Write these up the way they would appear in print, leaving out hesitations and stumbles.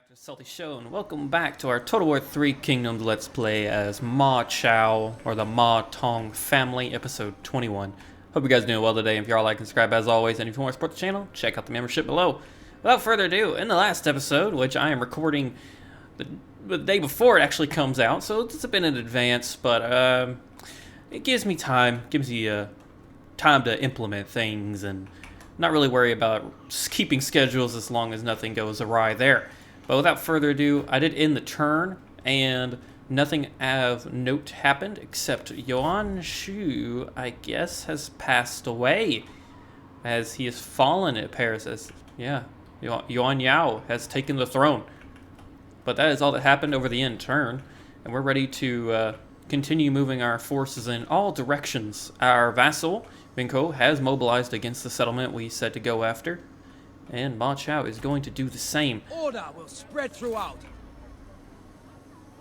back to SalttyShow, and welcome back to our Total War 3 Kingdoms Let's Play as Ma Chao, or the Ma Tong family, episode 21. Hope you guys are doing well today. If you are, like and subscribe as always, and if you want to support the channel, check out the membership below. Without further ado, in the last episode, which I am recording the day before it actually comes out, so it's a bit in advance, but it gives me time, time to implement things and not really worry about keeping schedules as long as nothing goes awry there. But without further ado, I did end the turn, and nothing of note happened, except Yuan Shu, I guess, has passed away, as he has fallen, it appears. Yuan Yao has taken the throne. But that is all that happened over the end turn, and we're ready to continue moving our forces in all directions. Our vassal, Binko, has mobilized against the settlement we said to go after, and Ma Chao is going to do the same. Order will spread throughout.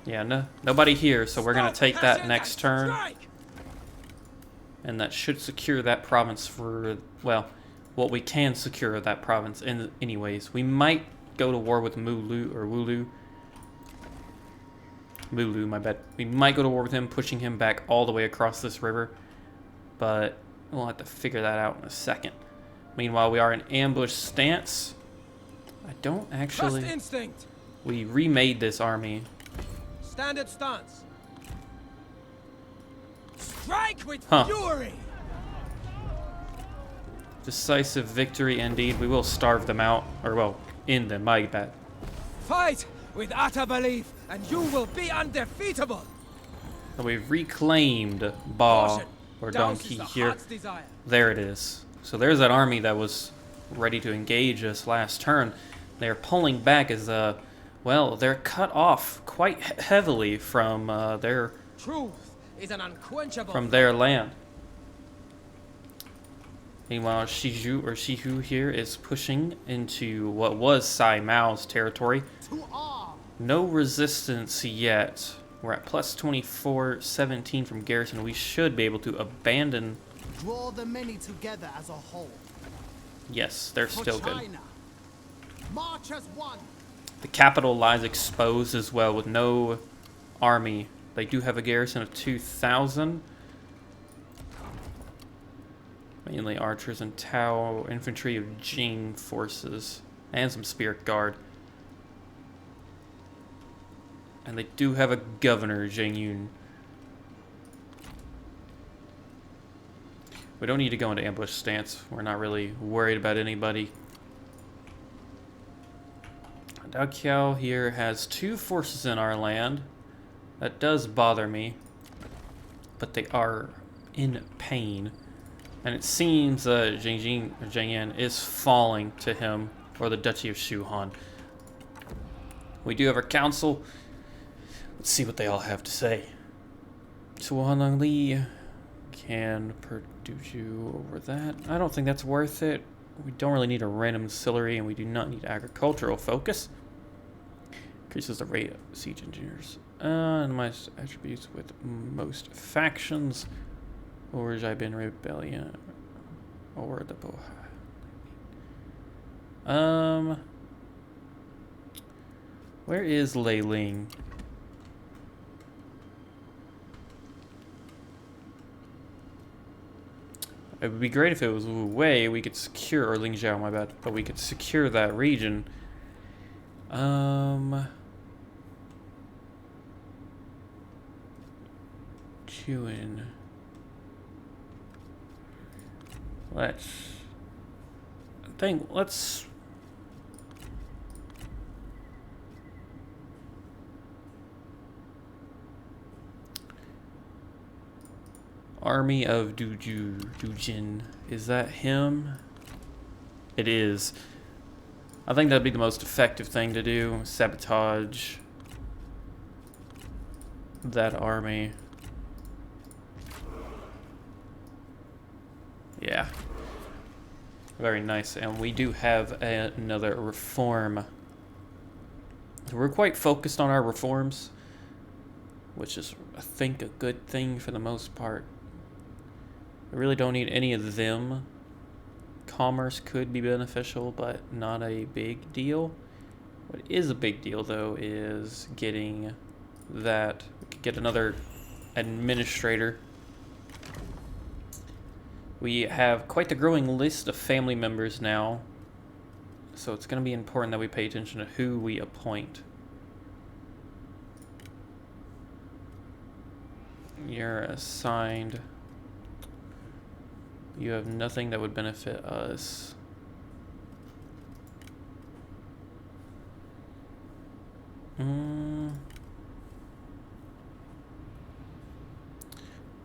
Yeah, nobody here, so we're going to take that next turn. And that should secure that province for, well, what we can secure of that province anyways. We might go to war with Mulu. My bad. We might go to war with him, pushing him back all the way across this river. But we'll have to figure that out in a second. Meanwhile, we are in ambush stance. I don't actually... Trust instinct. We remade this army. Standard stance. Strike with fury. Decisive victory indeed. We will starve them out. Or, well, end them, my bad. Fight with utter belief, and you will be undefeatable. So we've reclaimed Ba, or Donkey here. There it is. So there's that army that was ready to engage us last turn. They're pulling back as, well, they're cut off quite heavily from their land. Meanwhile, Shihu here is pushing into what was Sai Mao's territory. No resistance yet. We're at plus 24, 17 from garrison. We should be able to abandon. Draw the many together as a whole. Yes, they're still good. March as one. The capital lies exposed as well with no army. They do have a garrison of 2,000. Mainly archers and Tao infantry of Jing forces. And some spirit guard. And they do have a governor, Zheng Yun. We don't need to go into ambush stance. We're not really worried about anybody. Dao Qiao here has two forces in our land. That does bother me. But they are in pain. And it seems Zheng Yan is falling to him, or the Duchy of Shuhan. We do have our council. Let's see what they all have to say. Suhanang Li can produce you over that. I don't think that's worth it. We don't really need a random ancillary, and we do not need agricultural focus. Increases the rate of siege engineers. And my attributes with most factions. Or Jaibin Rebellion. Or the Bohai. Where is Lei Ling? It would be great if it was Wu Wei. We could secure, or Ling Zhao, my bad. But we could secure that region. Chuin. Let's Army of Dujin. Is that him? It is. I think that'd be the most effective thing to do. Sabotage that army. Yeah. Very nice. And we do have another reform. We're quite focused on our reforms, which is, I think, a good thing for the most part. We really don't need any of them. Commerce could be beneficial, but not a big deal. What is a big deal, though, is getting that. We could get another administrator. We have quite the growing list of family members now, so it's going to be important that we pay attention to who we appoint. You're assigned. You have nothing that would benefit us.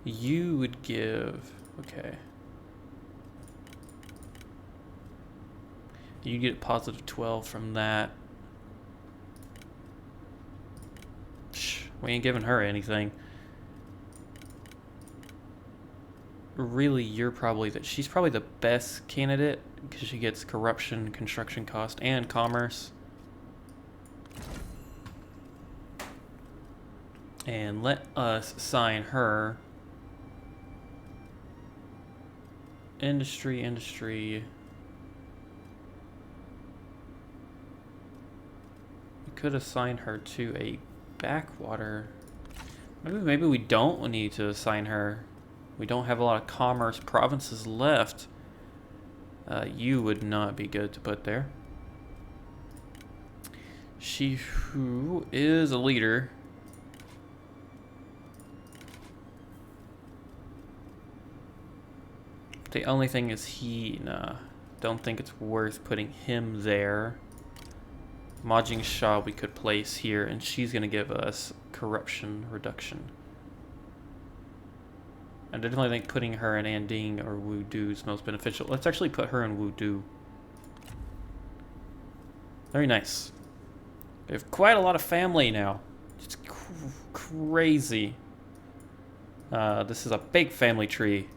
You would give, okay. You get positive 12 from that. We ain't giving her anything. Really, she's probably the best candidate because she gets corruption, construction cost, and commerce. And let us sign her. Industry. We could assign her to a backwater. Maybe we don't need to assign her. We don't have a lot of commerce provinces left. You would not be good to put there. She who is a leader. The only thing is don't think it's worth putting him there. Ma Chao we could place here, and she's going to give us corruption reduction. I definitely think putting her in Anding or Wudu is most beneficial. Let's actually put her in Wudu. Very nice. We have quite a lot of family now. It's crazy. This is a big family tree.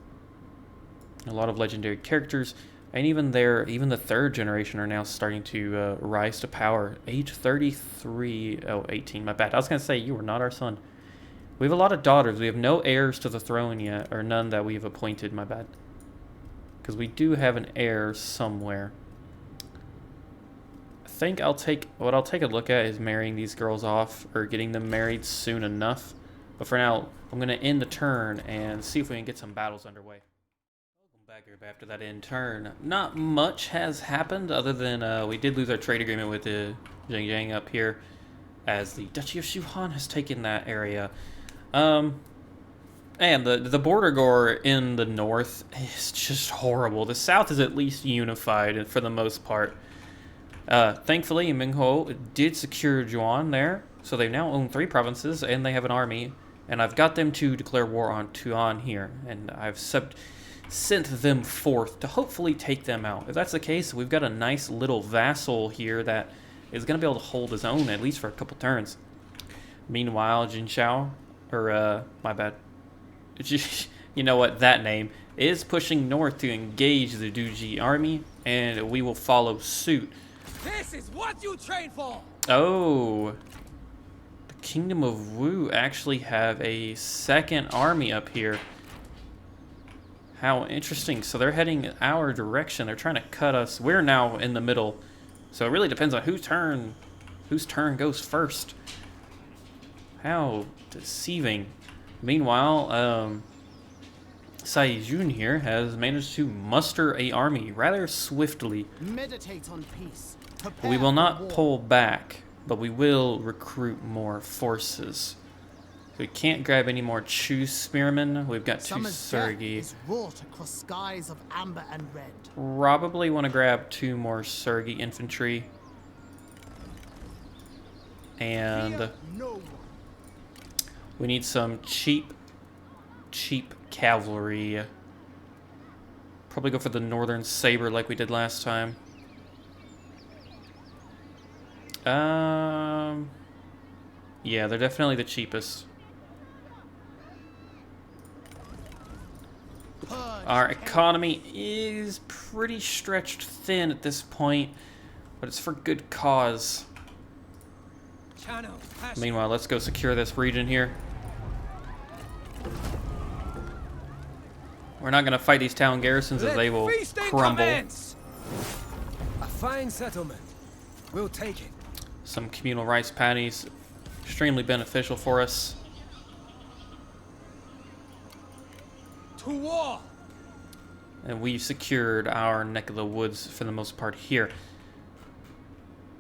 A lot of legendary characters. And even the third generation are now starting to rise to power. Age 33, 18, my bad. I was going to say, you are not our son. We have a lot of daughters. We have no heirs to the throne yet, or none that we have appointed, my bad. Because we do have an heir somewhere. I think what I'll take a look at is marrying these girls off, or getting them married soon enough. But for now, I'm going to end the turn and see if we can get some battles underway. Welcome back here after that end turn. Not much has happened other than we did lose our trade agreement with the Zhang up here, as the Duchy of Shuhan has taken that area. And the border gore in the north is just horrible. The south is at least unified for the most part. Thankfully, Mingho did secure Juan there, so they now own 3 provinces and they have an army. And I've got them to declare war on Tuan here, and I've sent them forth to hopefully take them out. If that's the case, we've got a nice little vassal here that is going to be able to hold his own at least for a couple turns. Meanwhile, Jin Shao, or my bad, you know what, that name, is pushing north to engage the Duji army, and we will follow suit. This is what you train for! Oh, the Kingdom of Wu actually have a second army up here. How interesting. So they're heading our direction. They're trying to cut us. We're now in the middle. So it really depends on whose turn goes first. How deceiving. Meanwhile, Sai Jun here has managed to muster an army rather swiftly. Meditate on peace. Prepare We will for not war. pull back, but we will recruit more forces. We can't grab any more Chu spearmen. We've got 2 Summer's death Sergi. is wrought across skies of amber and red. Probably want to grab 2 more Sergi infantry. And Fear no one. we need some cheap cavalry. Probably go for the Northern Saber like we did last time. Yeah, they're definitely the cheapest. Our economy is pretty stretched thin at this point, but it's for good cause. Meanwhile, let's go secure this region here. We're not going to fight these town garrisons as they will crumble. A fine settlement. We'll take it. some communal rice paddies. Extremely beneficial for us. To war! And we've secured our neck of the woods for the most part here.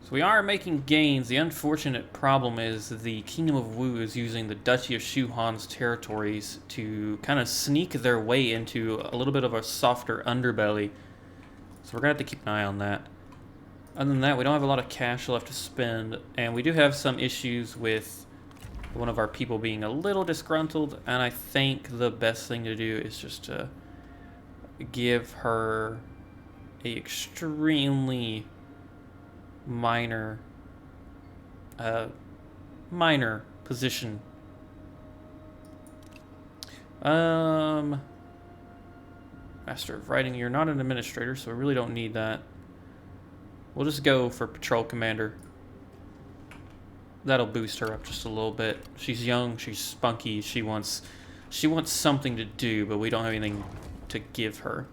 So we are making gains. The unfortunate problem is the Kingdom of Wu is using the Duchy of Shu Han's territories to kind of sneak their way into a little bit of a softer underbelly. So we're going to have to keep an eye on that. Other than that, we don't have a lot of cash left to spend, and we do have some issues with one of our people being a little disgruntled, and I think the best thing to do is just to give her a extremely minor position. Master of Writing, you're not an administrator, so we really don't need that. We'll just go for patrol commander. That'll boost her up just a little bit. She's young, she's spunky, she wants something to do, but we don't have anything to give her.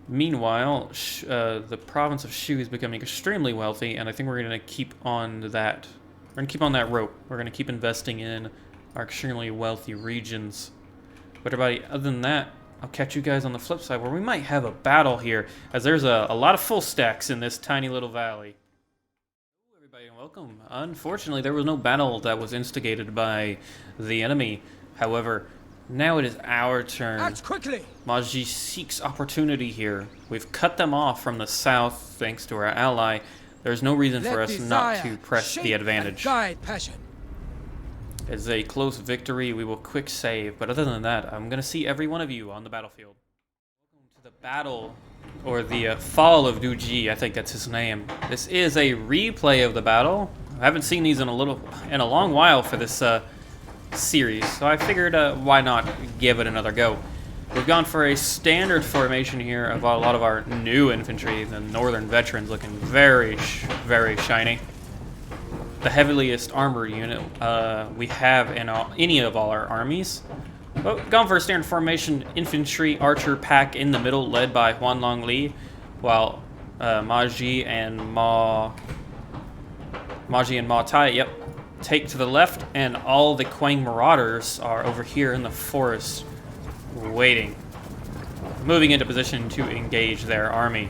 Meanwhile, the province of Shu is becoming extremely wealthy, and I think we're going to keep on that. We're going to keep on that rope. We're going to keep investing in our extremely wealthy regions. But everybody, other than that, I'll catch you guys on the flip side, where we might have a battle here, as there's a lot of full stacks in this tiny little valley. Hello, everybody, and welcome. Unfortunately, there was no battle that was instigated by the enemy. However, now it is our turn. Act quickly! Ma Chao seeks opportunity here. We've cut them off from the south thanks to our ally. There's no reason for us not to press the advantage. Guide passion. It's a close victory. We will quick save. But other than that, I'm going to see every one of you on the battlefield. Welcome to the battle, or the fall of Du Ji. I think that's his name. This is a replay of the battle. I haven't seen these in a long while for this series, so I figured why not give it another go. We've gone for a standard formation here of a lot of our new infantry, the northern veterans, looking very shiny. The heaviest armored unit we have in any of all our armies. But we've gone for a standard formation, infantry archer pack in the middle, led by Huan Long Li, while Ma Chao and Ma Tai, take to the left, and all the Quang Marauders are over here in the forest, waiting, moving into position to engage their army.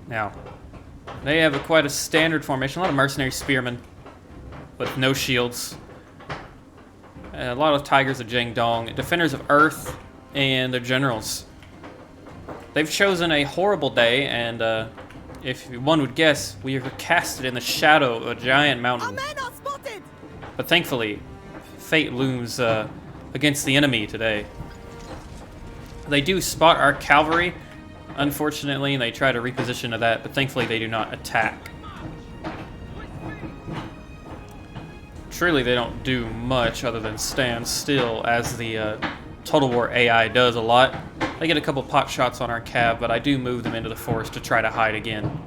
Now, they have quite a standard formation, a lot of mercenary spearmen with no shields, a lot of tigers of Jiangdong, defenders of Earth, and their generals. They've chosen a horrible day, and if one would guess, we are casted in the shadow of a giant mountain. Our men are spotted! But thankfully, fate looms against the enemy today. They do spot our cavalry, unfortunately, and they try to reposition to that, but thankfully they do not attack. Truly, they don't do much other than stand still, as the Total War AI does a lot. They get a couple pot shots on our cav, but I do move them into the forest to try to hide again.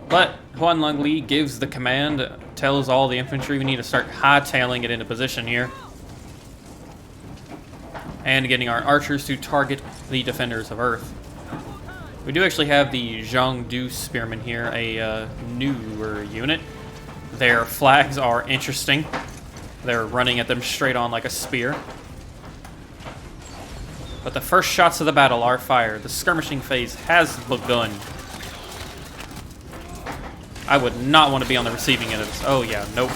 But Huan Long Li gives the command, tells all the infantry we need to start hightailing it into position here. And getting our archers to target the defenders of Earth. We do actually have the Zhangdu spearmen here, a newer unit. Their flags are interesting. They're running at them straight on like a spear. But the first shots of the battle are fired. The skirmishing phase has begun. I would not want to be on the receiving end of this. Oh yeah, nope.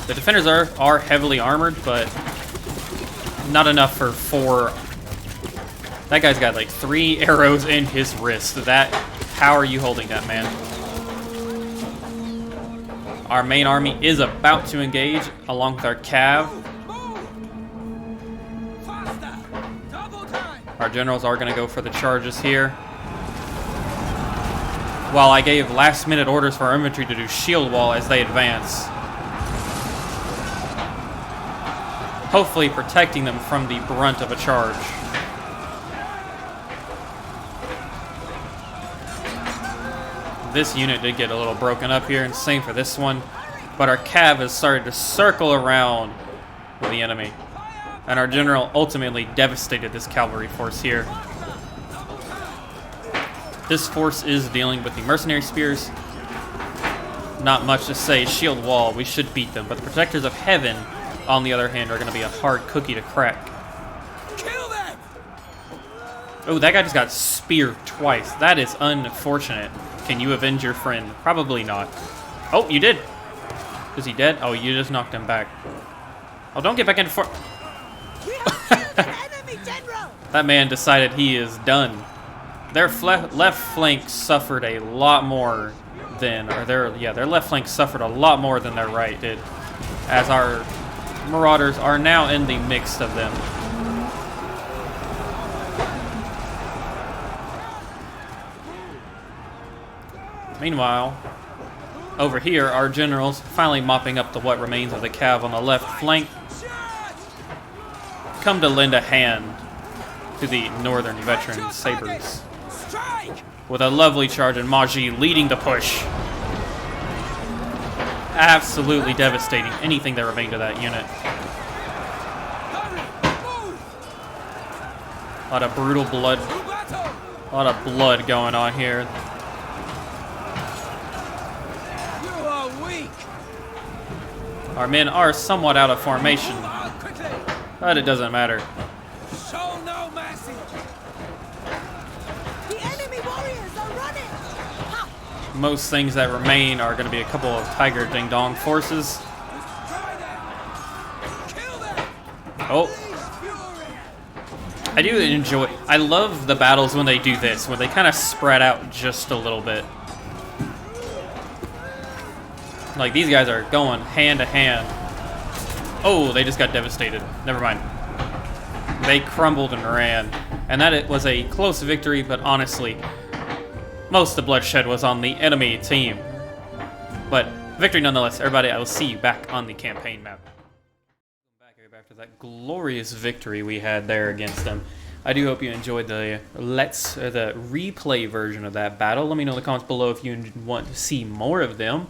The defenders are heavily armored, but not enough for 4. That guy's got like 3 arrows in his wrist. How are you holding that, man? Our main army is about to engage along with our cav. Our generals are going to go for the charges here. While I gave last-minute orders for our infantry to do shield wall as they advance. Hopefully protecting them from the brunt of a charge. This unit did get a little broken up here, and same for this one. But our cav has started to circle around with the enemy. And our general ultimately devastated this cavalry force here. This force is dealing with the mercenary spears. Not much to say. Shield wall, we should beat them. But the protectors of heaven, on the other hand, are going to be a hard cookie to crack. Kill them! Oh, that guy just got speared twice. That is unfortunate. Can you avenge your friend? Probably not. Oh, you did. Is he dead? Oh, you just knocked him back. Oh, don't get back into fort. We have killed an enemy general! That man decided he is done. Their left flank suffered a lot more than, or their left flank suffered a lot more than their right did, as our marauders are now in the mix of them. Meanwhile, over here, our generals finally mopping up what remains of the cav on the left flank, come to lend a hand to the northern veteran sabers. With a lovely charge and Ma Chao leading the push. Absolutely devastating anything that remained of that unit. A lot of brutal blood. A lot of blood going on here. You are weak. Our men are somewhat out of formation, but it doesn't matter. Show no mercy. The enemy warriors are running! Ha! Most things that remain are going to be a couple of Tiger Ding Dong forces. Kill them. Oh. I do enjoy, I love the battles when they do this, when they kind of spread out just a little bit. Like, these guys are going hand to hand. Oh, they just got devastated. Never mind. They crumbled and ran. And that it was a close victory, but honestly, most of the bloodshed was on the enemy team. But victory nonetheless. Everybody, I will see you back on the campaign map. Back here after that glorious victory we had there against them. I do hope you enjoyed the the replay version of that battle. Let me know in the comments below if you want to see more of them.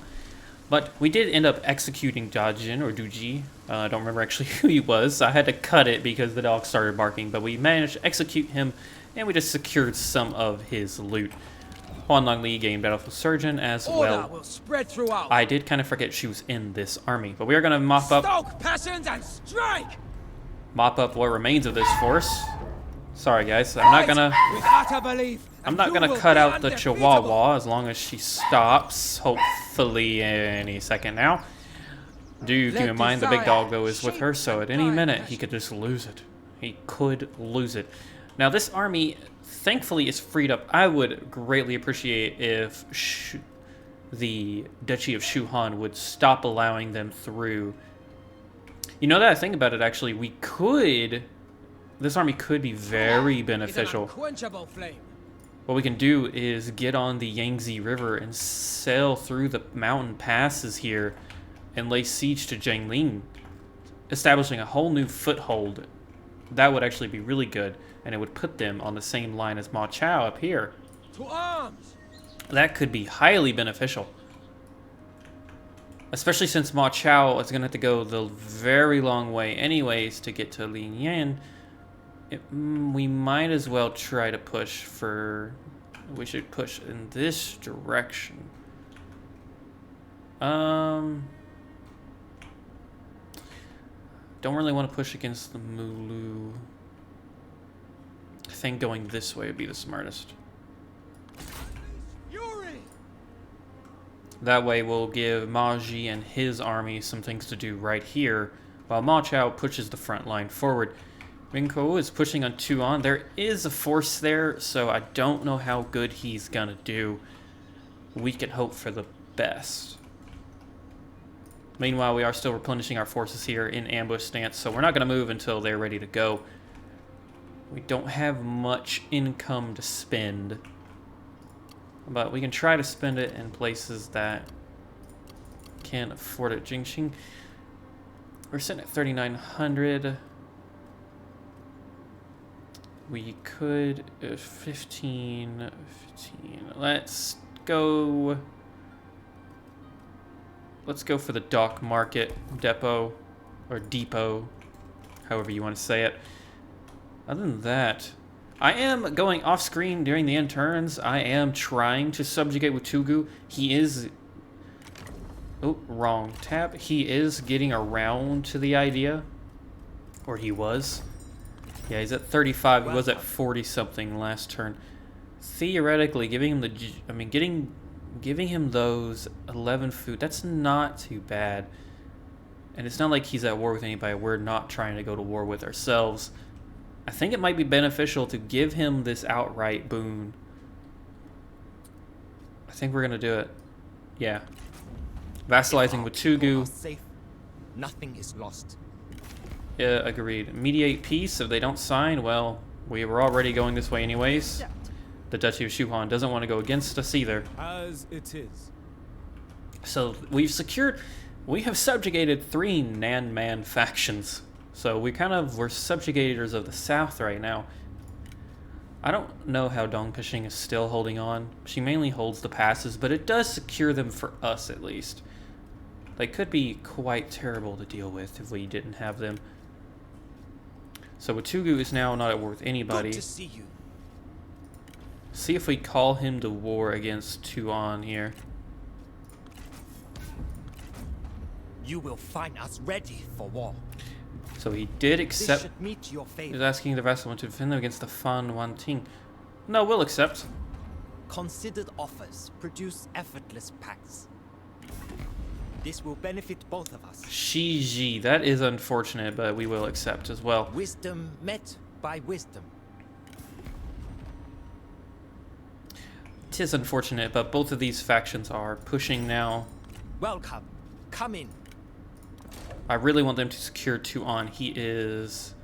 But we did end up executing Dajin or Duji. I don't remember actually who he was. I had to cut it because the dog started barking. But we managed to execute him, and we just secured some of his loot. Huan Li gained Battlefield Surgeon as well. Will spread throughout. I did kind of forget she was in this army. But we are going to mop up Passions and strike. what remains of this force. Sorry guys, I'm not gonna With utter belief, I'm not gonna cut out the Chihuahua as long as she stops, hopefully any second now. Do keep in mind the big dog though is with her, so at any minute he could just lose it. He could lose it. Now this army thankfully is freed up. I would greatly appreciate if the Duchy of Shuhan would stop allowing them through. You know that I think about it actually, this army could be very beneficial. What we can do is get on the Yangtze River and sail through the mountain passes here and lay siege to Jiangling, establishing a whole new foothold. That would actually be really good, and it would put them on the same line as Ma Chao up here. To arms! That could be highly beneficial. Especially since Ma Chao is going to have to go the very long way anyways to get to Linyan. We might as well try to push for... We should push in this direction. Don't really want to push against the Mulu. I think going this way would be the smartest. That way we'll give Ma Chao and his army some things to do right here, while Ma Chao pushes the front line forward. Rinko is pushing on Tuan. There is a force there, so I don't know how good he's gonna do. We can hope for the best. Meanwhile, we are still replenishing our forces here in ambush stance, so we're not gonna move until they're ready to go. We don't have much income to spend, but we can try to spend it in places that can afford it. Jingxing, we're sitting at 3,900. We could 15. Let's go for the dock market depot, or depot, however you want to say it. Other than that, I am going off screen during the end turns. I am trying to subjugate with Tugu. He is... Oh, wrong tab. He is getting around to the idea. Or he was. Yeah, he's at 35. He was at 40-something last turn. Theoretically, giving him the... I mean, giving him those 11 food, that's not too bad. And it's not like he's at war with anybody. We're not trying to go to war with ourselves. I think it might be beneficial to give him this outright boon. I think we're gonna do it. Yeah. Vassalizing with Tugu. Safe. Nothing is lost. Yeah, agreed. Mediate peace. If they don't sign, well, we were already going this way anyways. The Duchy of Shuhan doesn't want to go against us either. As it is. So we have subjugated 3 Nan-Man factions. So we're subjugators of the south right now. I don't know how Dong Kashing is still holding on. She mainly holds the passes, but it does secure them for us at least. They could be quite terrible to deal with if we didn't have them. So Watugu is now not at war with anybody. Good to see you. See if we call him to war against Tuan here. You will find us ready for war. So he did This accept. should meet your favor. He's asking the vassal to defend them against the Fan Wan Ting. No, we'll accept. Considered offers produce effortless pacts. This will benefit both of us. Shiji, that is unfortunate, but we will accept as well. Wisdom met by wisdom. It is unfortunate, but both of these factions are pushing now. Welcome. Come in. I really want them to secure Tuan. He is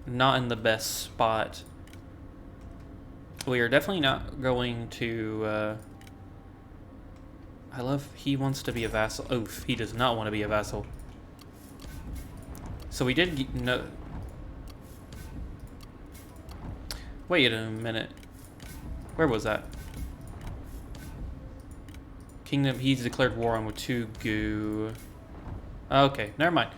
not in the best spot. We are definitely not going to... he wants to be a vassal. Oof, he does not want to be a vassal. So we did... No. Wait a minute. Where was that? Kingdom, he's declared war on Watugu. Okay, never mind.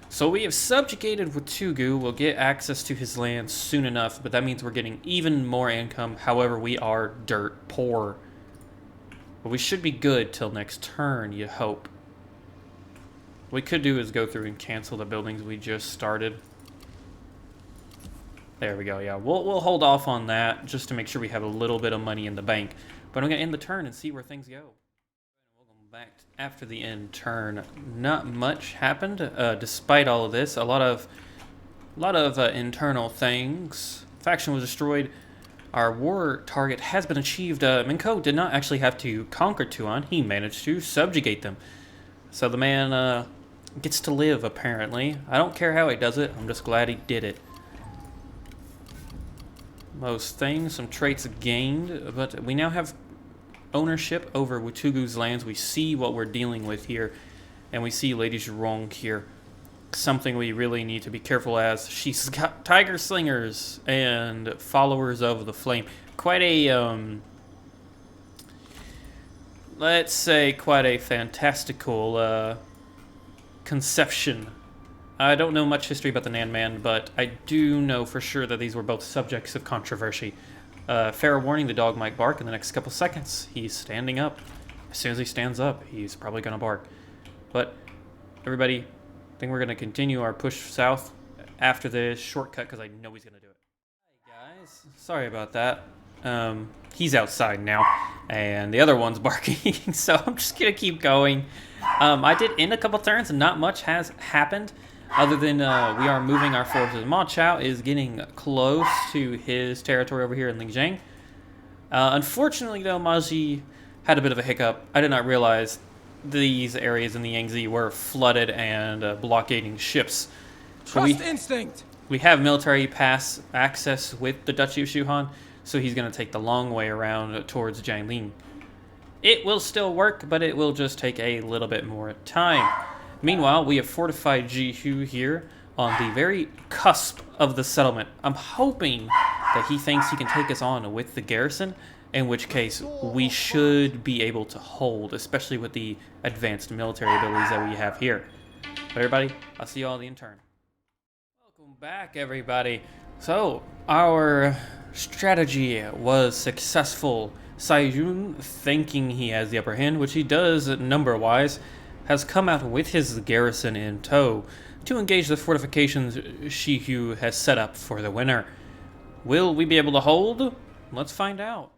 So we have subjugated Watugu. We'll get access to his land soon enough, but that means we're getting even more income. However, we are dirt poor. But we should be good till next turn, you hope. What we could do is go through and cancel the buildings we just started. There we go, yeah. We'll hold off on that just to make sure we have a little bit of money in the bank. But I'm going to end the turn and see where things go. Welcome back after the end turn. Not much happened despite all of this. A lot of internal things. Faction was destroyed. Our war target has been achieved. Minko did not actually have to conquer Tuan. He managed to subjugate them. So the man gets to live, apparently. I don't care how he does it. I'm just glad he did it. Most things, some traits gained, but we now have ownership over Watugu's lands. We see what we're dealing with here, and we see Lady Zhurong here. Something we really need to be careful as. She's got tiger slingers and followers of the flame. Quite a, let's say quite a fantastical conception. I don't know much history about the Nan Man, but I do know for sure that these were both subjects of controversy. Fair warning, the dog might bark in the next couple seconds. He's standing up. As soon as he stands up, he's probably going to bark. But, everybody, I think we're going to continue our push south after this shortcut, because I know he's going to do it. Hey, guys. Sorry about that. He's outside now, and the other one's barking, so I'm just going to keep going. I did end a couple turns, and not much has happened. Other than we are moving our forces. Ma Chao is getting close to his territory over here in Lingjiang. Unfortunately, though, Maji had a bit of a hiccup. I did not realize these areas in the Yangtze were flooded and blockading ships. So Trust instinct. we have military pass access with the Duchy of Shuhan, so he's going to take the long way around towards Jiangling. It will still work, but it will just take a little bit more time. Meanwhile, we have fortified Jihu here on the very cusp of the settlement. I'm hoping that he thinks he can take us on with the garrison, in which case we should be able to hold, especially with the advanced military abilities that we have here. But everybody, I'll see you all in the turn. Welcome back, everybody. So, our strategy was successful. Saiyun, thinking he has the upper hand, which he does number-wise, has come out with his garrison in tow to engage the fortifications Shihu has set up for the winter. Will we be able to hold? Let's find out.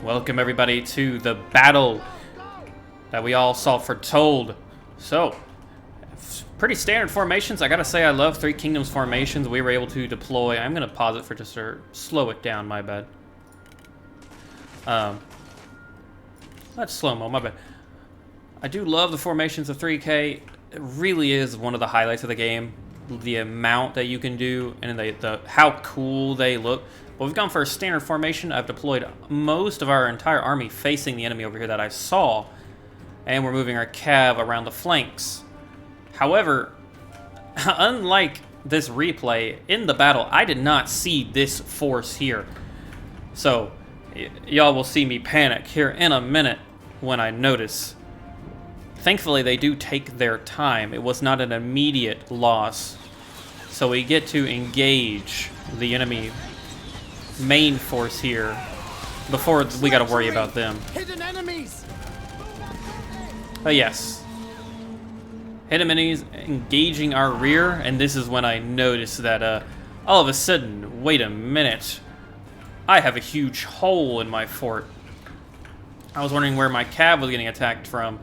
Welcome everybody to the battle that we all saw foretold. So, pretty standard formations. I gotta say I love Three Kingdoms formations. We were able to deploy. I'm gonna pause it for just to slow it down, my bad. That's slow-mo, my bad. I do love the formations of 3K. It really is one of the highlights of the game. The amount that you can do and the how cool they look. But we've gone for a standard formation. I've deployed most of our entire army facing the enemy over here that I saw. And we're moving our cav around the flanks. However, unlike this replay, in the battle, I did not see this force here. So, y'all will see me panic here in a minute when I notice. Thankfully, they do take their time. It was not an immediate loss. So we get to engage the enemy main force here before we got to worry about them. Hidden enemies. But yes. Hidden enemies engaging our rear, and this is when I noticed that all of a sudden, wait a minute, I have a huge hole in my fort. I was wondering where my cav was getting attacked from.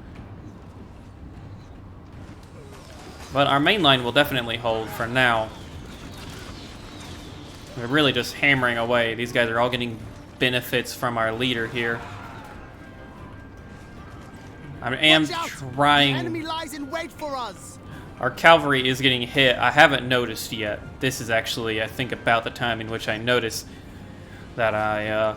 But our main line will definitely hold for now. We're really just hammering away. These guys are all getting benefits from our leader here. I am trying. The enemy lies in wait for us. Our cavalry is getting hit. I haven't noticed yet. This is actually, I think, about the time in which I noticed that I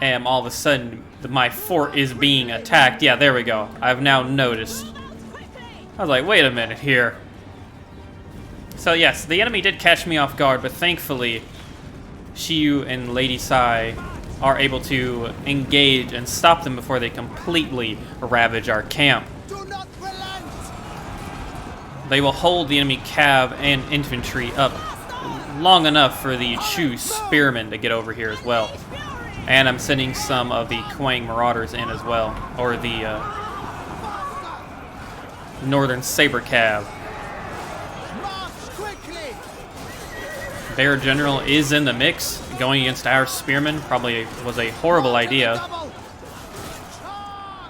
am all of a sudden my fort is being attacked. Yeah, there we go. I've now noticed. I was like, wait a minute here. So yes, the enemy did catch me off guard, but thankfully, Shiyu and Lady Sai are able to engage and stop them before they completely ravage our camp. Do not relent. They will hold the enemy cav and infantry up long enough for the Chu spearmen to get over here as well. And I'm sending some of the Kuang marauders in as well, or the Northern Saber Cav. Their general is in the mix. Going against our spearmen probably was a horrible idea.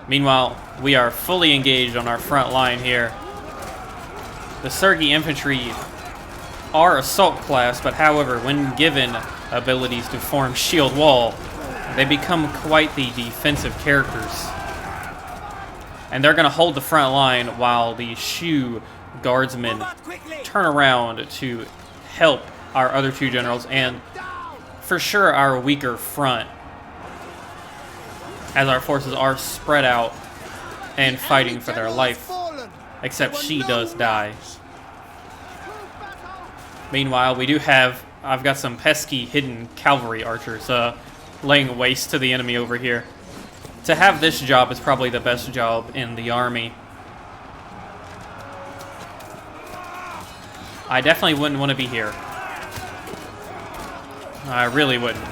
Meanwhile, we are fully engaged on our front line here. The Sergi infantry are assault class, but however, when given abilities to form shield wall, they become quite the defensive characters. And they're going to hold the front line while the Shu guardsmen turn around to help our other two generals and for sure our weaker front, as our forces are spread out and fighting for their life, except she does die. Meanwhile, we do have, I've got some pesky hidden cavalry archers laying waste to the enemy over here. To have this job is probably the best job in the army. I definitely wouldn't want to be here. I really wouldn't.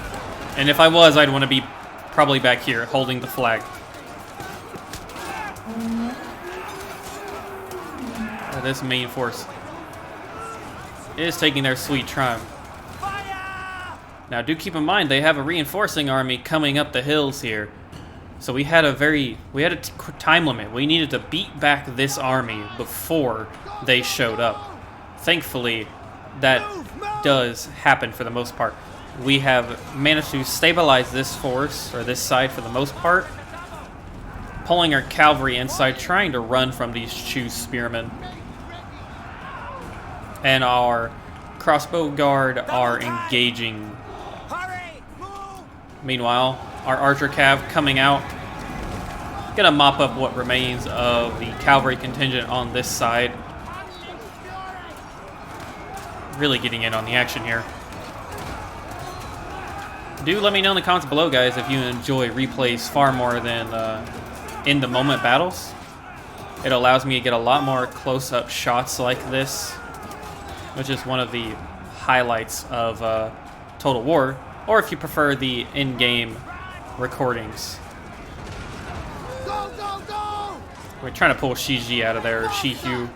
And if I was, I'd want to be probably back here, holding the flag. This main force is taking their sweet time. Now, do keep in mind, they have a reinforcing army coming up the hills here. So we had a time limit. We needed to beat back this army before they showed up. Thankfully, that does happen for the most part. We have managed to stabilize this force, or this side for the most part, pulling our cavalry inside, trying to run from these Chu spearmen. And our crossbow guard are engaging. Meanwhile, our archer cav coming out, gonna mop up what remains of the cavalry contingent on this side. Really getting in on the action here. Do let me know in the comments below, guys, if you enjoy replays far more than in-the-moment battles. It allows me to get a lot more close-up shots like this which is one of the highlights of Total War, or if you prefer, the in-game recordings. Go, go, go! We're trying to pull Shiji out of there, or Shihu.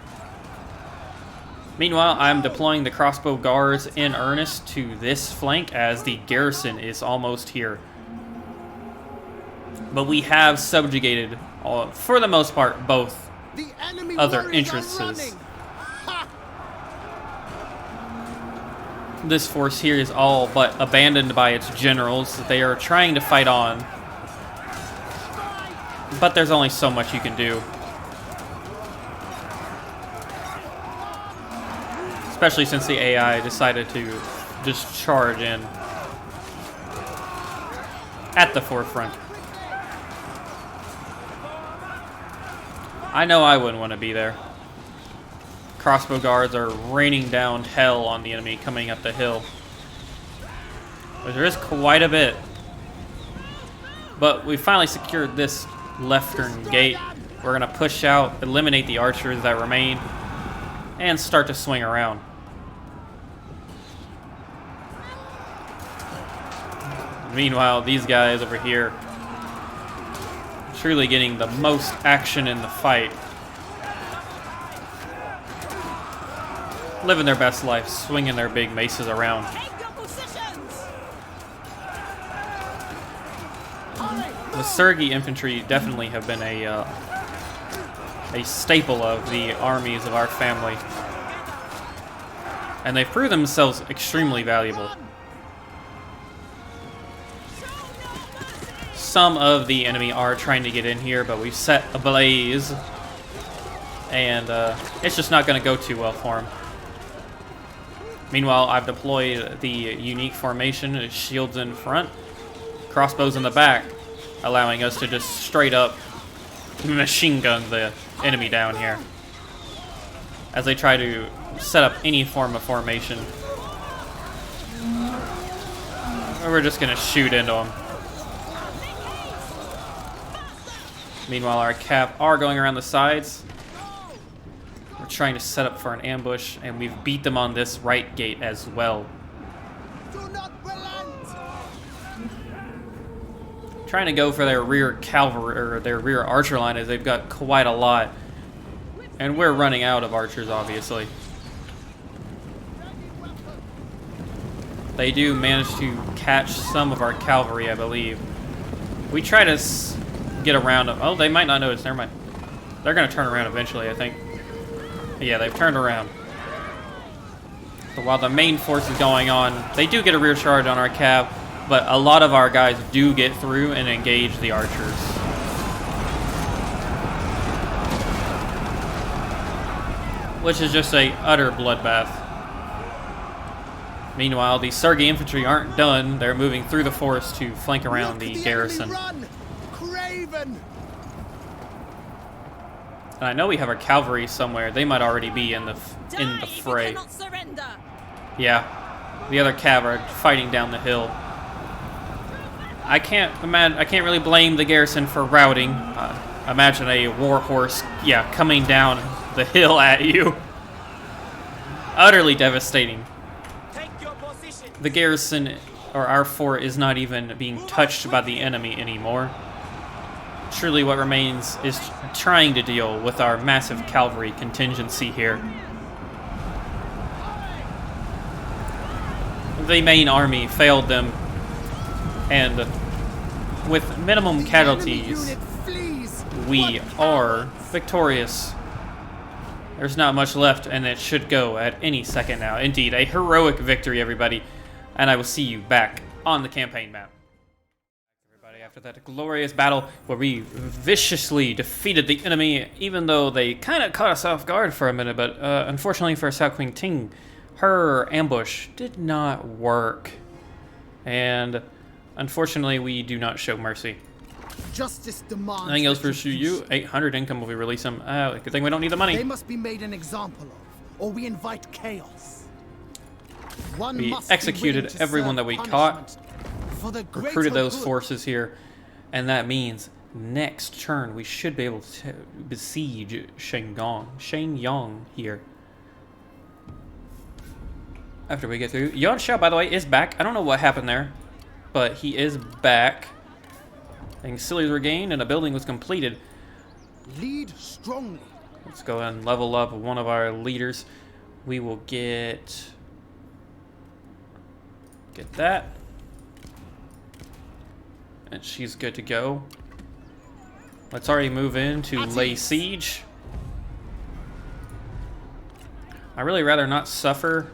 Meanwhile, I'm deploying the crossbow guards in earnest to this flank as the garrison is almost here. But we have subjugated, for the most part, both The enemy other warriors interests. are running. Ha! This force here is all but abandoned by its generals that they are trying to fight on. But there's only so much you can do. Especially since the AI decided to just charge in at the forefront. I know I wouldn't want to be there. Crossbow guards are raining down hell on the enemy coming up the hill. But there is quite a bit. But we finally secured this leftern gate. We're going to push out, eliminate the archers that remain, and start to swing around. Meanwhile, these guys over here truly getting the most action in the fight. Living their best life, swinging their big maces around. Take your positions! The Sergi infantry definitely have been a staple of the armies of our family. And they've proved themselves extremely valuable. Some of the enemy are trying to get in here, but we've set a blaze. And it's just not going to go too well for them. Meanwhile, I've deployed the unique formation, shields in front, crossbows in the back, allowing us to just straight up machine gun the enemy down here as they try to set up any form of formation. We're just going to shoot into them. Meanwhile, our cap are going around the sides. We're trying to set up for an ambush, and we've beat them on this right gate as well. Do not relent! Trying to go for their rear cavalry, or their rear archer line, as they've got quite a lot. And we're running out of archers, obviously. They do manage to catch some of our cavalry, I believe. We try to get around them. Oh, they might not notice. Never mind. They're going to turn around eventually, I think. Yeah, they've turned around. So while the main force is going on, they do get a rear charge on our cav, but a lot of our guys do get through and engage the archers. Which is just a utter bloodbath. Meanwhile, the Sergi infantry aren't done. They're moving through the forest to flank around the garrison. Run! Craven! And I know we have our cavalry somewhere. They might already be in the Die fray. if you cannot surrender! Yeah, the other cav are fighting down the hill. I can't really blame the garrison for routing. Imagine a war horse, yeah, coming down the hill at you. Utterly devastating. Take your position. The garrison, or our fort, is not even being touched by the enemy anymore. Truly what remains is trying to deal with our massive cavalry contingency here. The main army failed them, and with minimum casualties, we are victorious. There's not much left, and it should go at any second now. Indeed, a heroic victory, everybody, and I will see you back on the campaign map. After that glorious battle where we viciously defeated the enemy, even though they kind of caught us off guard for a minute, but unfortunately for Sao Queen Ting, her ambush did not work. And unfortunately, we do not show mercy. Justice demands. Nothing else for that you you. 800 income will we release them. Good thing we don't need the money. They must be made an example of, or we invite chaos. One We must be executed willing to everyone serve that we caught. punishment for the Recruited greater those good. forces here, and that means next turn we should be able to besiege Shenyang here. after we get through. Ma Chao, by the way, is back. I don't know what happened there, but he is back. And Silly's regained and a building was completed. Lead strongly. Let's go ahead and level up one of our leaders. We will get that. And she's good to go. Let's already move in to lay siege. I'd really rather not suffer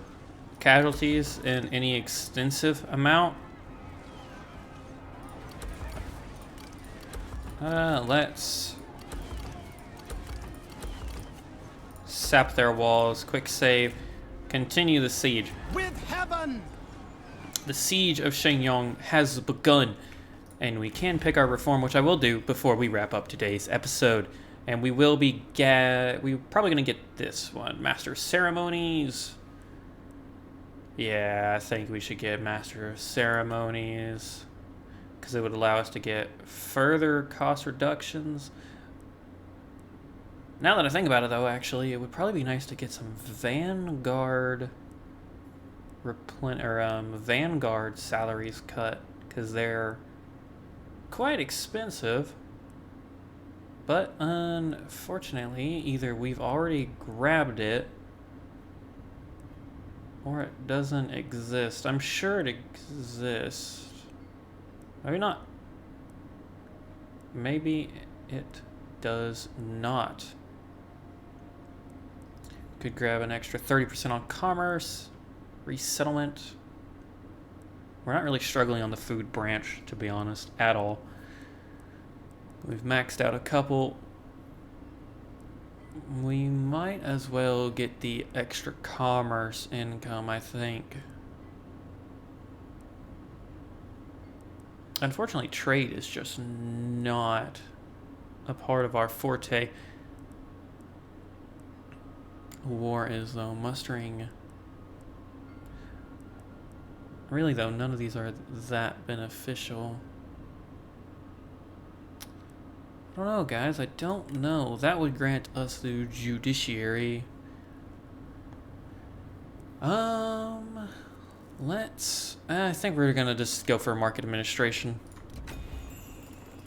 casualties in any extensive amount. Let's sap their walls, quick save, continue the siege. With heaven! The siege of Shenyang has begun, and we can pick our reform, which I will do before we wrap up today's episode. And we will be we're probably gonna get this one, Master of Ceremonies. Yeah, I think we should get Master of Ceremonies because it would allow us to get further cost reductions. Now that I think about it, though, actually, it would probably be nice to get some Vanguard Vanguard salaries cut because they're quite expensive. But unfortunately, either we've already grabbed it or it doesn't exist. I'm sure it exists. Maybe not. Maybe it does not. Could grab an extra 30% on commerce, resettlement. We're not really struggling on the food branch, to be honest, at all. We've maxed out a couple. We might as well get the extra commerce income, I think. Unfortunately, trade is just not a part of our forte. War is, though. Mustering. Really, though, none of these are that beneficial. I don't know, guys. I don't know. That would grant us the judiciary. I think we're gonna just go for market administration.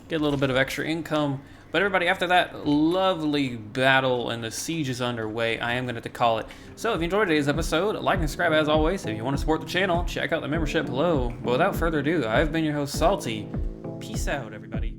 Get a little bit of extra income. But everybody, after that lovely battle and the siege is underway, I am going to have to call it. So if you enjoyed today's episode, like and subscribe as always. If you want to support the channel, check out the membership below. But without further ado, I've been your host, Salty. Peace out, everybody.